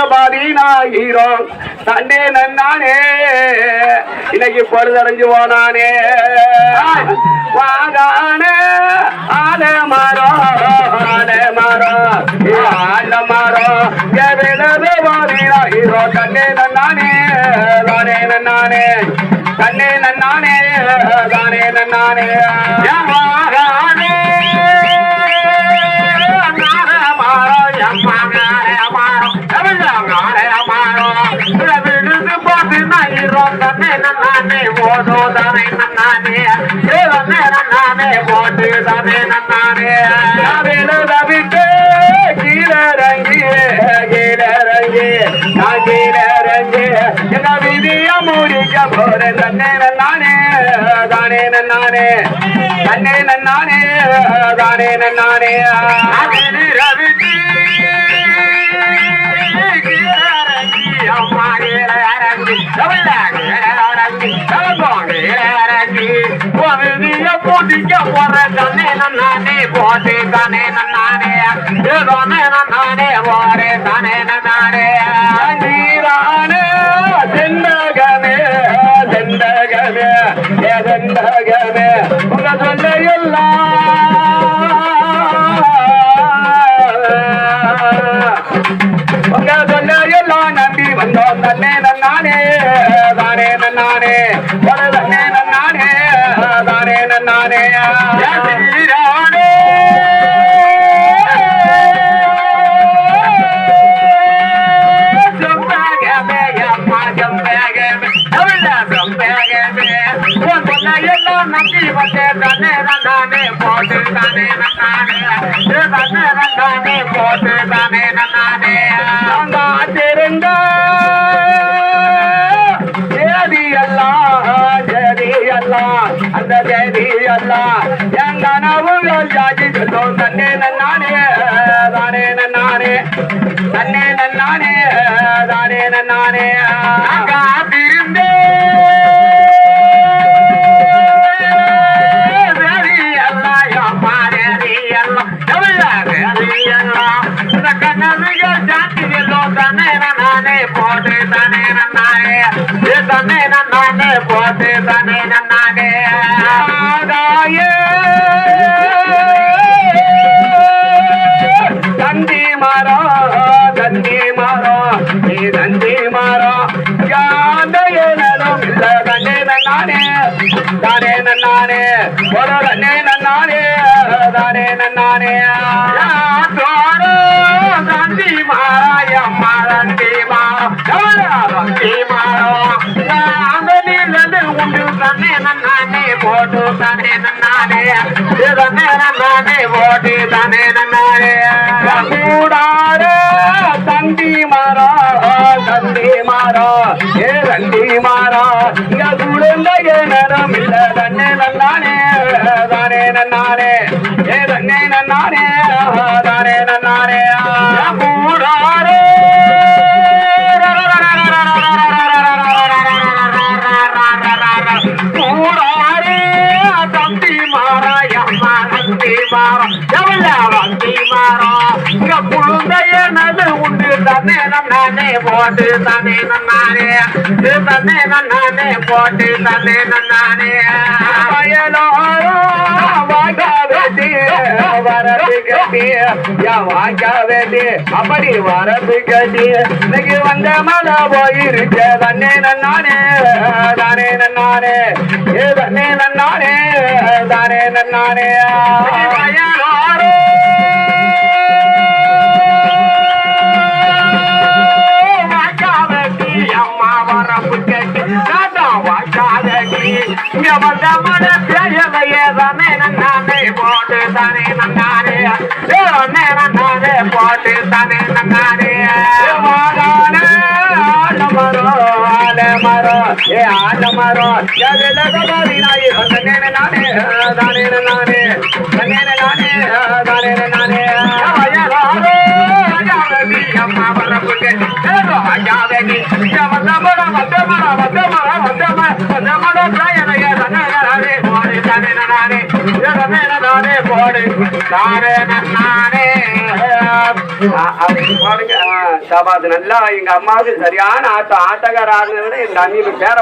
பாதினாயிரம் தன்னே நன்னானே இன்னைக்கு பொழுதடைஞ்சு போனானே வாதானே ஆல மரம் பாதினாயிரம் தன்னே நன்னானே தானே நன்னானே தன்னே நன்னானே தானே நன்னானே தன்னே நன்னானே தானே நன்னானே தன்னே நன்னானே தானே நன்னானே போட்டிக்க போற தன்னே நன்னானே போட்டு தானே நன்னானே தானே நன்னானே போரே தானே நன்னானே நீரானே செந்தகமே செந்தகமே செந்தகமே உங்க சொல்ல எல்லாம் உங்க சொல்ல எல்லாம் நம்பி வந்தோம் தன்னே நன்னானே தானே நன்னானே தன்னே நன்னானே தானே நன்னானே தன்னே நன்னானே போட்டு தானே நன்னானே தன்னே நன்னானே போட்டு தானே நன்னானே திருந்த ஜெதி எல்லாம் அந்த ஜெதி எல்லாம் என் கனவுகள் ஜாதி சொல்லும் தன்னே நன்னானே தானே நன்னானே தன்னே நன்னானே தானே நன்னானே காத்திருந்தே போட்டு தானே நன்னானே தானே நன்னானே போட்டு தானே நன்னானே தந்தி மரம் நீ தந்தி மரம் யாரும் இல்ல தன்னே நன்னானே தானே நன்னானே ஒரு தன்னே நன்னானே தானே நன்னானே தந்தி மாராயம்மா தந்தி உண்டு தன்னே நன்னானே போட்டு தானே நன்னானே தன்னே நன்னானே போட்டு தானே நன்னானே கூடார தந்தி மரம் ஏ தந்தி மரம் இங்க குழந்தை நேரம் இல்ல தன்னே நன்னானே தானே நன்னானே ஏ தன்னே நன்னானே தானே நன்னானே கூடாரே உண்டு தன்னே நன்னானே போட்டு தானே நன்னானே தன்னே நன்னானே போட்டு தானே நன்னானே வயலோரோ வாங்க வேண்டி வரது கட்டி வாங்க வேண்டி அப்படி வரது கட்டி இன்னைக்கு வந்த மழை போயிருச்ச தன்னே நன்னானே தானே நன்னானே தன்னே நன்னானே தானே நன்னானே வயலோரோ போட்டு தானே நன்னானே போட்டு தானே நன்னானே ஆலமரம் ஏ ஆலமரம் தானே நானே தானே நானே தானே நானே அம்மா வரப்பு போடு தானே நானே அப்படி பாடுங்க. சபாது நல்லா எங்க அம்மாவுக்கு சரியான ஆட்டம். ஆட்டக்கார ஆடுனதை விட எங்க அண்ணிக்கு பேர